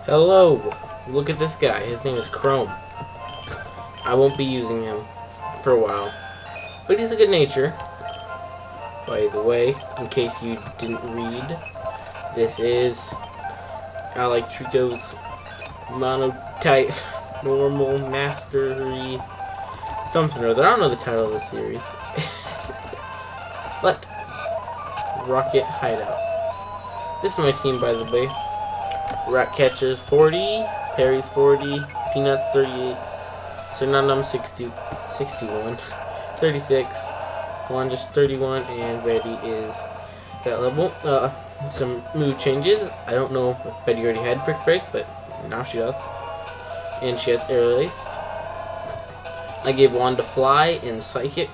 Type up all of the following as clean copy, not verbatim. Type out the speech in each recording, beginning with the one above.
Hello! Look at this guy. His name is Chrome. I won't be using him for a while. But he's a good nature. By the way, in case you didn't read, this is Alec Trico's Monotype Normal Mastery something or other. I don't know the title of the series. But Rocket Hideout. This is my team, by the way. Ratcatcher's 40, Perry's 40, Peanuts 38, Sernanum 61, 36, Wanda's 31, and Betty is that level. Some move changes. I don't know if Betty already had Brick Break, but now she does. And she has Air Release. I gave Wanda Fly and Psychic.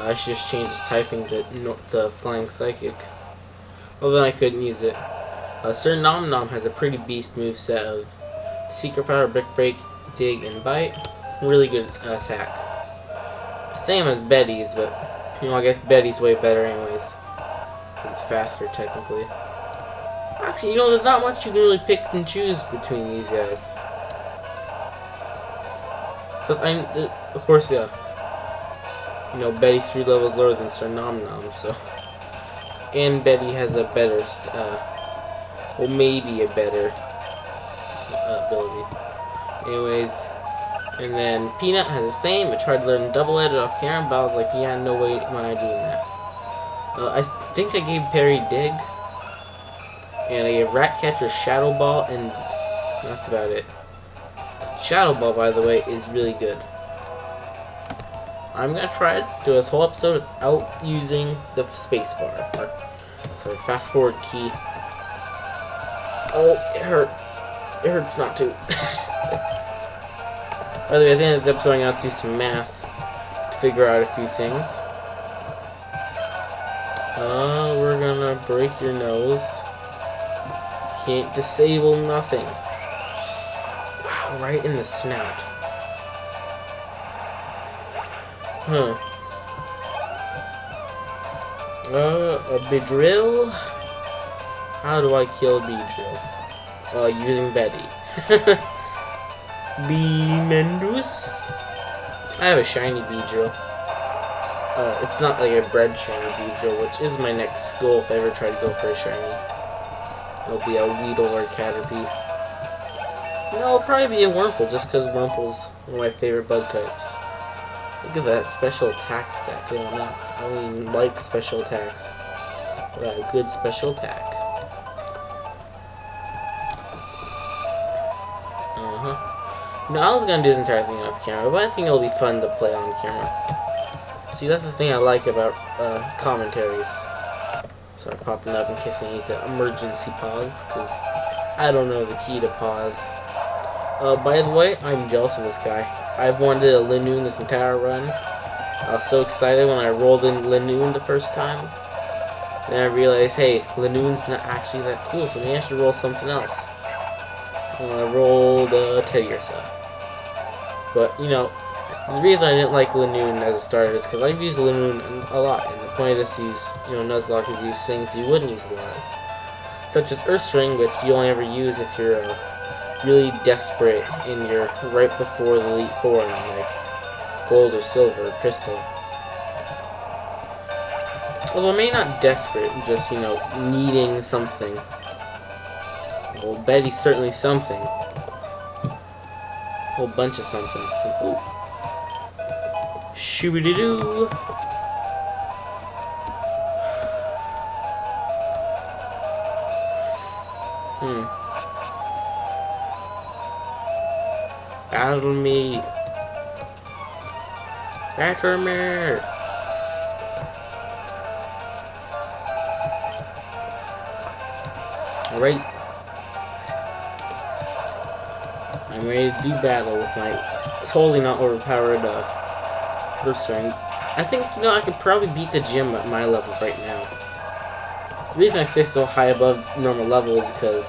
I should just change his typing to Flying Psychic. Well, then I couldn't use it. Sir Nom Nom has a pretty beast moveset of Secret Power, Brick Break, Dig, and Bite. Really good attack. Same as Betty's, but I guess Betty's way better anyways. Because it's faster technically. Actually, there's not much you can really pick and choose between these guys. Because of course, yeah. Betty's 3 levels lower than Sir Nom Nom, so. And Betty has a better, well, maybe a better ability. Anyways, and then Peanut has the same. I tried to learn double-headed off camera, but I was like, yeah, no way am I doing that. I think I gave Perry Dig, and I gave Ratcatcher Shadow Ball, and that's about it. Shadow Ball, by the way, is really good. I'm gonna try to do this whole episode without using the spacebar. So fast forward key. Oh, it hurts. It hurts not to. By the way, at the end of this episode, I'm going to do some math to figure out a few things. We're going to break your nose. Can't disable nothing. Wow, right in the snout. Huh. A Beedrill? How do I kill a Beedrill? Using Betty. Beemendus? I have a shiny Beedrill. It's not like a bred shiny Beedrill, which is my next goal if I ever try to go for a shiny. It'll be a Weedle or Caterpie. No, it'll probably be a Wurmple, just because Wurmple's one of my favorite bug types. Look at that special attack stack going up. I mean, like special attacks. What a good special attack. No, I was gonna do this entire thing off camera, but I think it'll be fun to play on camera. See, that's the thing I like about commentaries. Sorry, popping up in case I need to emergency pause, because I don't know the key to pause. By the way, I'm jealous of this guy. I've wanted a Linoon this entire run. I was so excited when I rolled in Linoon the first time. Then I realized, hey, Linoon's not actually that cool, so maybe I should roll something else. I rolled Teddiursa. But, the reason I didn't like Linoon as a starter is because I've used Linoon a lot, and the point of this Nuzlocke is use things you wouldn't use a lot. Such as Earthstring, which you only ever use if you're really desperate and you're right before the Elite Four in like Gold or Silver or Crystal. Although maybe not desperate, just, needing something. Well, Betty's certainly something. A whole bunch of something. Ooh. Shooby-doo. Battle me. Batter me. Alright. I'm ready to do battle with my totally not overpowered Earthstring. I think, I could probably beat the gym at my level right now. The reason I stay so high above normal level is because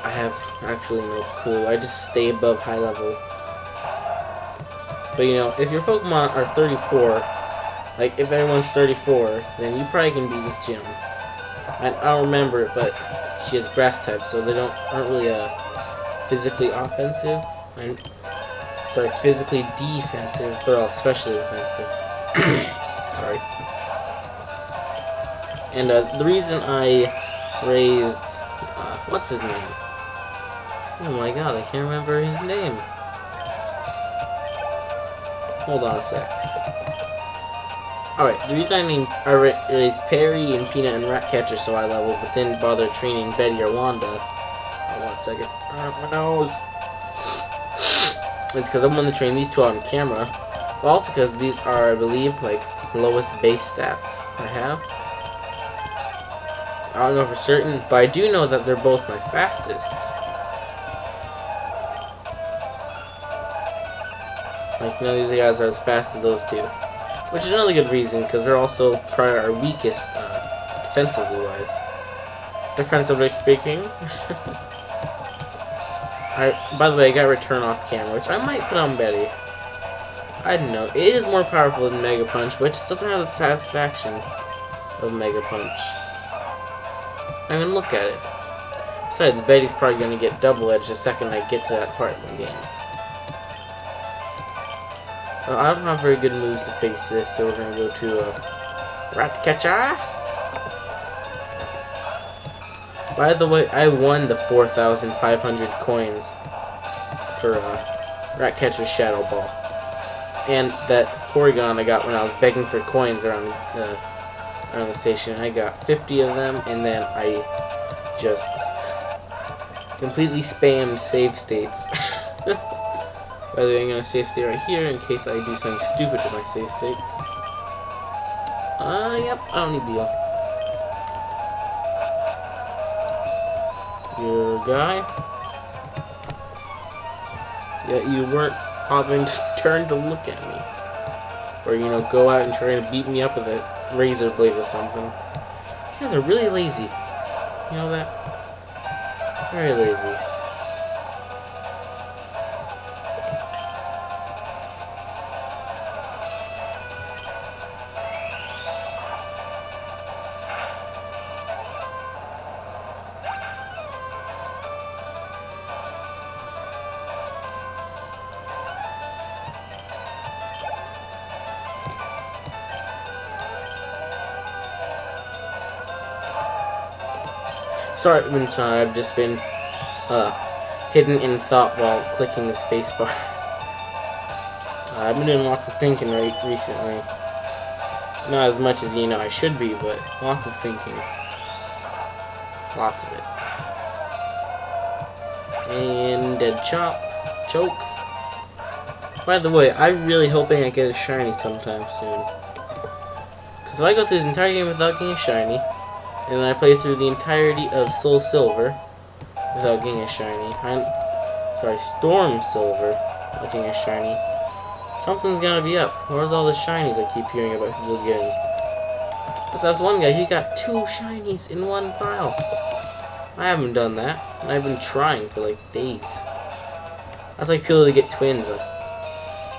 I have actually no clue. I just stay above high level. But if your Pokemon are 34, like if everyone's 34, then you probably can beat this gym. I don't remember it, but she has grass type, so they aren't really physically offensive. Sorry, physically defensive. They're all specially offensive. Sorry. And the reason I raised what's his name? Oh my god, I can't remember his name. Hold on a sec. Alright, the reason I raised Perry and Peanut and Ratcatcher so high level, but didn't bother training Betty or Wanda. Oh, 1 second. My nose. It's because I'm going to train these two on camera. But also because these are, I believe, like, lowest base stats I have. I don't know for certain, but I do know that they're both my fastest. Like, none of these guys are as fast as those two. Which is another good reason, because they're also probably our weakest, defensively wise. Defensively speaking. By the way, I got return off camera, which I might put on Betty. I don't know. It is more powerful than Mega Punch, but it just doesn't have the satisfaction of Mega Punch. I mean, look at it. Besides, Betty's probably going to get double edged the second I get to that part of the game. Well, I don't have very good moves to face this, so we're going to go to Ratcatcher. By the way, I won the 4,500 coins for Ratcatcher's Shadow Ball. And that Porygon I got when I was begging for coins around the station. I got 50 of them, and then I just completely spammed save states. By the way, I'm going to save state right here in case I do something stupid to my save states. Yep, I don't need the your guy. Yeah, you weren't bothering to turn to look at me. Or, you know, go out and try to beat me up with a razor blade or something. You guys are really lazy. You know that? Very lazy. Sorry, I've just been hidden in thought while clicking the spacebar. I've been doing lots of thinking recently. Not as much as, you know, I should be, but lots of thinking. Lots of it. And dead choke. By the way, I'm really hoping I get a shiny sometime soon. Because if I go through this entire game without getting a shiny, and then I play through the entirety of Soul Silver without getting a shiny. Storm Silver without getting a shiny. Something's gotta be up. Where's all the shinies I keep hearing about people getting? Because that's one guy, he got 2 shinies in one file. I haven't done that. And I've been trying for like days. That's like people that get twins.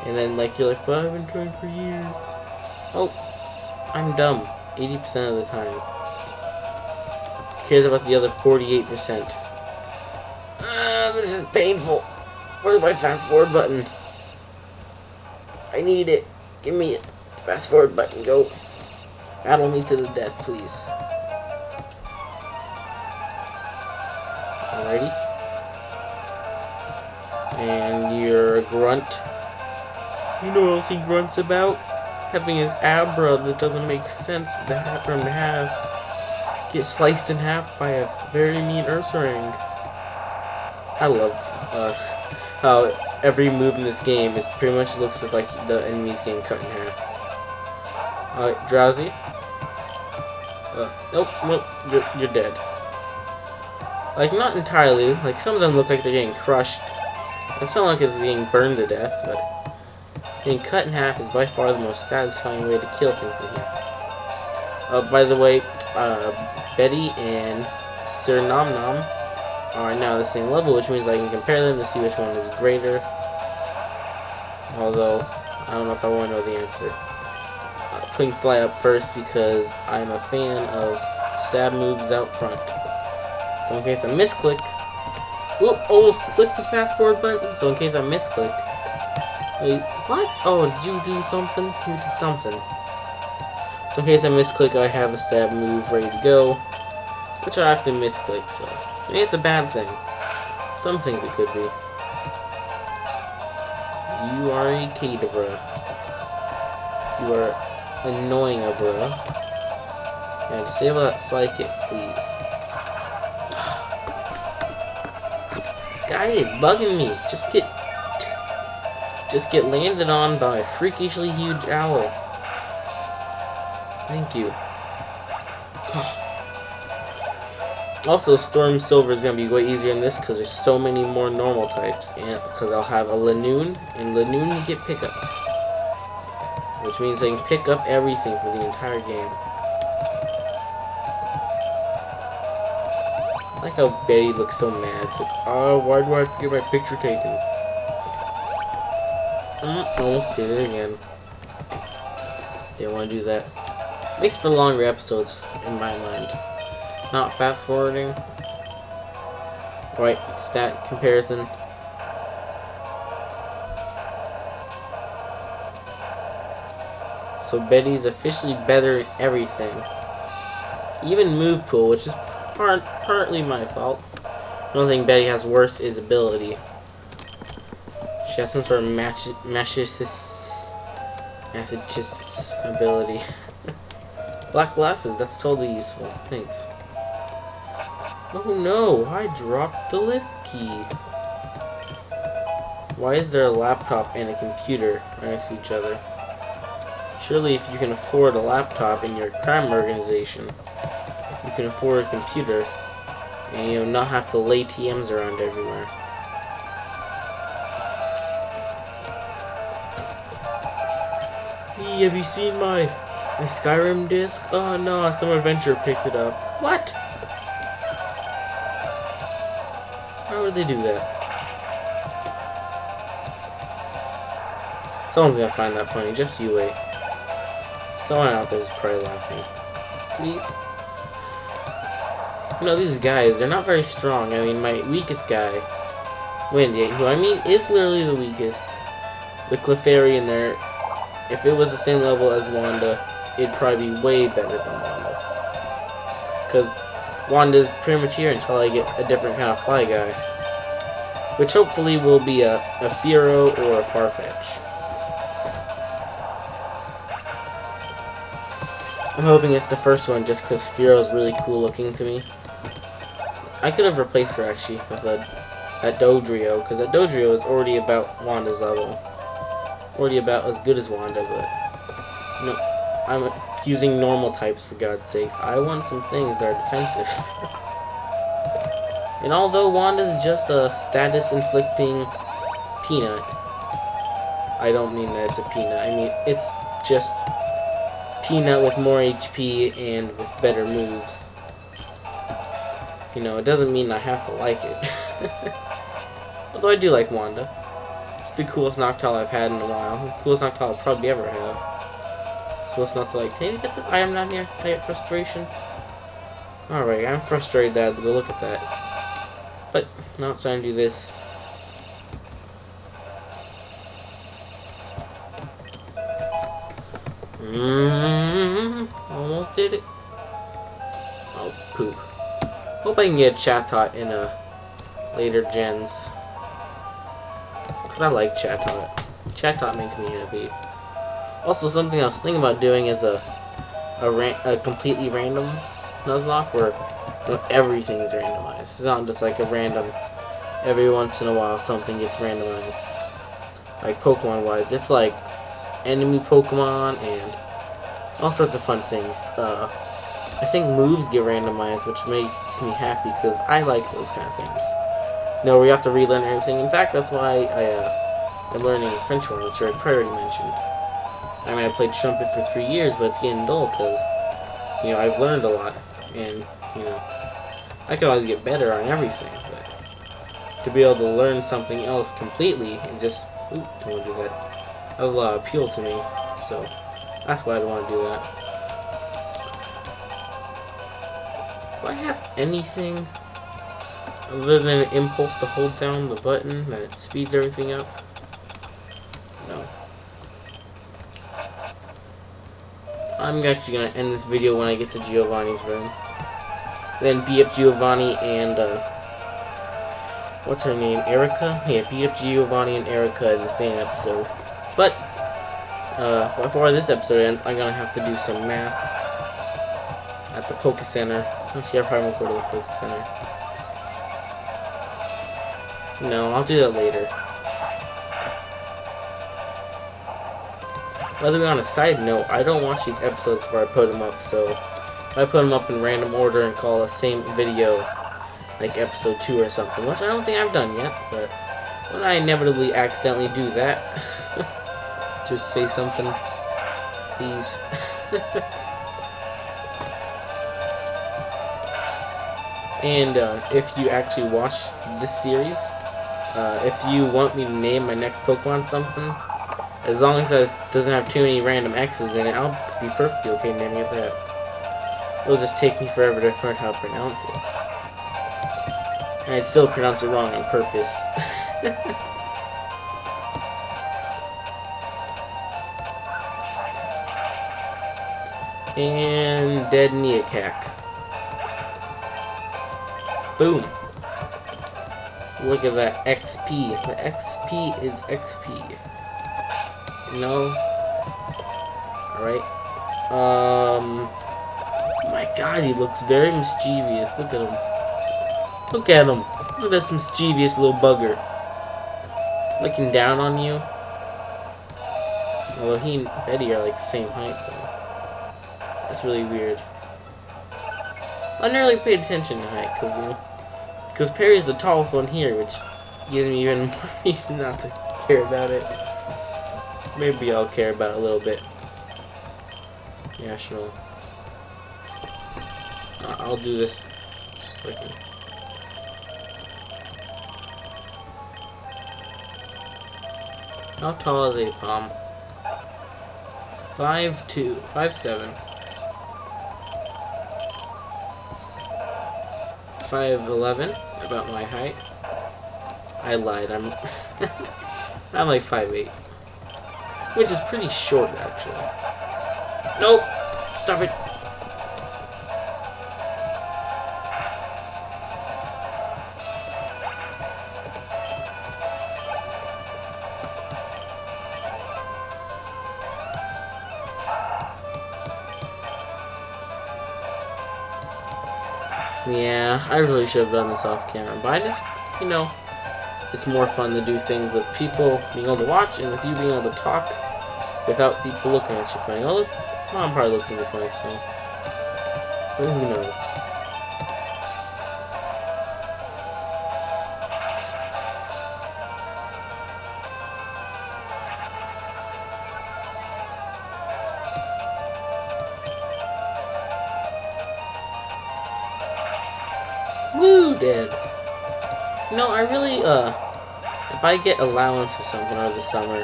And then like you're like, well, I've been trying for years. Oh, I'm dumb. 80% of the time. Cares about the other 48%. This is painful. Where's my fast forward button? I need it. Give me it. Fast forward button, go. Battle me to the death, please. Alrighty. And you're a grunt. You know what else he grunts about? Having his Abra that doesn't make sense for him to have. Get sliced in half by a very mean Ursaring. I love how every move in this game is pretty much looks just like the enemy's getting cut in half. Alright, Drowsy. Nope, you're dead. Like, not entirely. Like, some of them look like they're getting crushed. And some look like they're getting burned to death, but getting cut in half is by far the most satisfying way to kill things in here. By the way, Betty and Sir Nom Nom are now the same level, which means I can compare them to see which one is greater. Although, I don't know if I want to know the answer. Putting Fly up first because I'm a fan of stab moves out front. So in case I misclick, whoop, almost clicked the fast forward button. So in case I misclick, wait, what? Oh, did you do something? You did something. So in case I misclick, I have a stab move ready to go, which I have to misclick. So maybe it's a bad thing. Some things it could be. You are a Kadabra. You are annoying, bruh. And disable that psychic, please. This guy is bugging me. Just get landed on by a freakishly huge owl. Thank you. Also, Storm Silver is gonna be way easier in this because there's so many more normal types, and because I'll have a Lanoon, and Lanoon get pickup, which means they can pick up everything for the entire game. I like how Betty looks so mad. It's like, oh, why do I have to get my picture taken? Almost did it again. Didn't want to do that. Makes for longer episodes in my mind. Not fast forwarding. Right, stat comparison. So Betty's officially better at everything. Even move pool, which is partly my fault. The only thing Betty has worse is ability. She has some sort of massachusetts ability. Black glasses, that's totally useful. Thanks. Oh no, I dropped the lift key. Why is there a laptop and a computer right next to each other? Surely if you can afford a laptop in your crime organization, you can afford a computer and you'll not have to lay TMs around everywhere. Hey, have you seen my Skyrim disc? Oh no, some adventurer picked it up. What? How would they do that? Someone's gonna find that funny, just you wait. Someone out there is probably laughing. Please. You know, these guys, they're not very strong. I mean, my weakest guy, Wendy, who I mean is literally the weakest. The Clefairy in there, if it was the same level as Wanda, it'd probably be way better than Wanda. Because Wanda's premature until I get a different kind of fly guy. Which hopefully will be a Firo or a Farfetch. I'm hoping it's the first one just because Firo's really cool looking to me. I could have replaced her actually with that Dodrio, because that Dodrio is already about Wanda's level. Already about as good as Wanda, but no, I'm using normal types for God's sakes. I want some things that are defensive. And although Wanda's just a status-inflicting peanut, I don't mean that it's a peanut. I mean it's just peanut with more HP and with better moves. You know, it doesn't mean I have to like it. Although I do like Wanda. It's the coolest Noctowl I've had in a while. The coolest Noctowl I'll probably ever have. So it's not to like, hey, get this item down here. I get frustration. Alright, I'm frustrated that I have to go look at that. But now it's time to do this. Almost did it. Oh, poop. Hope I can get a Chatot in later gens. Because I like Chatot. Chatot makes me happy. Also, something I was thinking about doing is a completely random Nuzlocke where everything is randomized. It's not just like a random, every once in a while something gets randomized. Like Pokemon wise, it's like enemy Pokemon and all sorts of fun things. I think moves get randomized, which makes me happy because I like those kind of things. No, we have to relearn everything. In fact, that's why I'm learning French horn, which I already mentioned. I mean, I played trumpet for 3 years, but it's getting dull because, you know, I've learned a lot, and, you know, I can always get better on everything, but to be able to learn something else completely is just, ooh, don't want to do that. That was a lot of appeal to me, so that's why I don't want to do that. I have anything other than an impulse to hold down the button that speeds everything up? No. I'm actually gonna end this video when I get to Giovanni's room. Then beat up Giovanni and what's her name? Erica? Yeah, beat up Giovanni and Erica in the same episode. But before this episode ends, I'm gonna have to do some math at the Poke Center. Actually, I probably won't go to the Poke Center. No, I'll do that later. By the way, on a side note, I don't watch these episodes before I put them up, so if I put them up in random order and call the same video like episode 2 or something, which I don't think I've done yet, but when I inevitably accidentally do that, just say something, please. And if you actually watch this series, if you want me to name my next Pokemon something, as long as it doesn't have too many random X's in it, I'll be perfectly okay naming it that. It'll just take me forever to learn how to pronounce it. And I'd still pronounce it wrong on purpose. And dead Neocac. Boom. Look at that XP. The XP is XP. No. Alright. My god, he looks very mischievous. Look at him. Look at him. Look at this mischievous little bugger. Looking down on you. Although he and Betty are like the same height though. That's really weird. I never really paid attention to height because, you know, because Perry's the tallest one here, which gives me even more reason not to care about it. Maybe I'll care about it a little bit. National. I'll do this just like that. How tall is a palm? 5'2", 5'7". 5'11", about my height. I lied, I'm I'm like 5'8", which is pretty short actually. Nope, stop it. Yeah, I really should have done this off camera, but I just, you know, it's more fun to do things with people being able to watch and with you being able to talk without people looking at you funny. Oh, Mom probably looks at me funny still. But who knows? Woo, dead. No, I really, if I get allowance or something over the summer,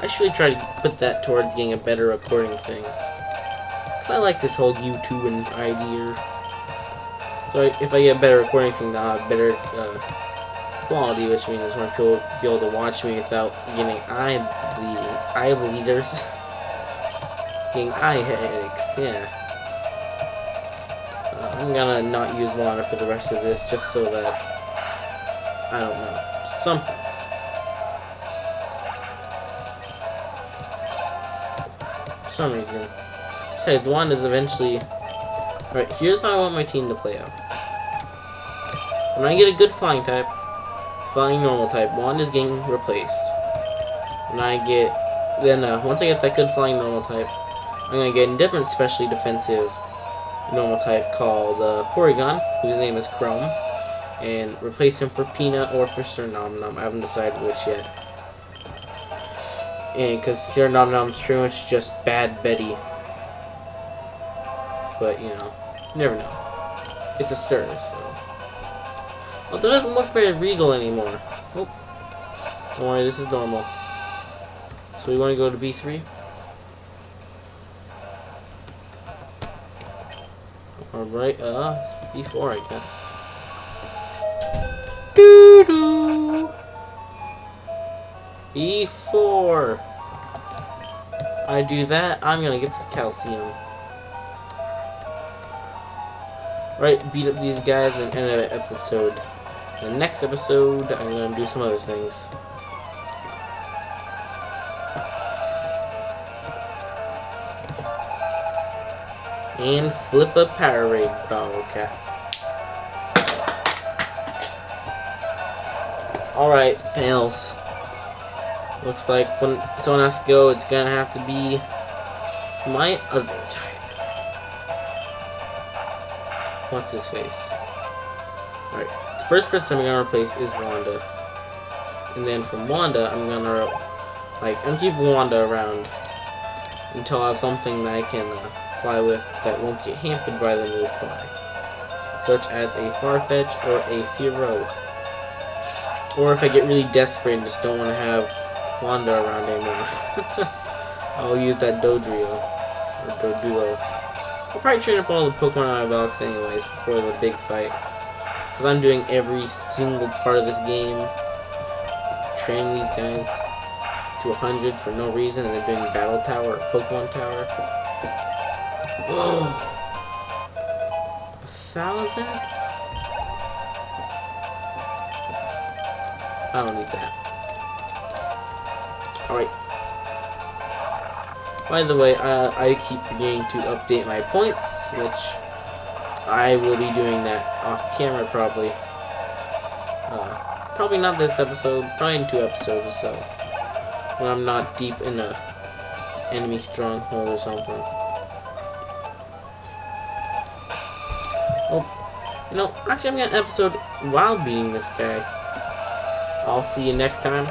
I should really try to put that towards getting a better recording thing. Because I like this whole YouTube idea. So if I get a better recording thing, I'll have better quality, which means more people will be able to watch me without getting eye bleeders. Getting eye headaches, yeah. I'm gonna not use water for the rest of this, just so that, I don't know, something. For some reason. Besides, Wand is eventually... Alright, here's how I want my team to play out. When I get a good flying type, flying normal type, Wand is getting replaced. When I get... Then, once I get that good flying normal type, I'm gonna get a different specially defensive normal type called Porygon, whose name is Chrome, and replace him for Peanut or for Sir Nom Nom. I haven't decided which yet. And because Sir Nom Nom's pretty much just bad Betty. But, you know, you never know. It's a Sir, so. Although it doesn't look very regal anymore. Oh. Don't worry, this is normal. So we want to go to B3? Alright, before I guess. Doo-doo! Before I do that, I'm gonna get this calcium. Right, beat up these guys and end of the episode. The next episode, I'm gonna do some other things. And flip a Powerade bottle cap. Alright, pals. Looks like when someone has to go, it's gonna have to be my other type. What's his face? Alright, the first person I'm gonna replace is Wanda. And then from Wanda, I'm gonna, I'm keeping Wanda around until I have something that I can fly with that won't get hampered by the move fly. Such as a Farfetch or a Firo. Or if I get really desperate and just don't want to have Wanda around anymore, I'll use that Dodrio or Doduo. I'll probably train up all the Pokemon out of my box anyways before the big fight, because I'm doing every single part of this game, training these guys to 100 for no reason, and then doing Battle Tower or Pokemon Tower. Whoa! 1,000? I don't need that. Alright. By the way, I keep forgetting to update my points, which I will be doing that off camera probably. Probably not this episode, probably in 2 episodes or so. When I'm not deep in a enemy stronghold or something. Oh, you know, actually I'm gonna episode while beating this guy. I'll see you next time.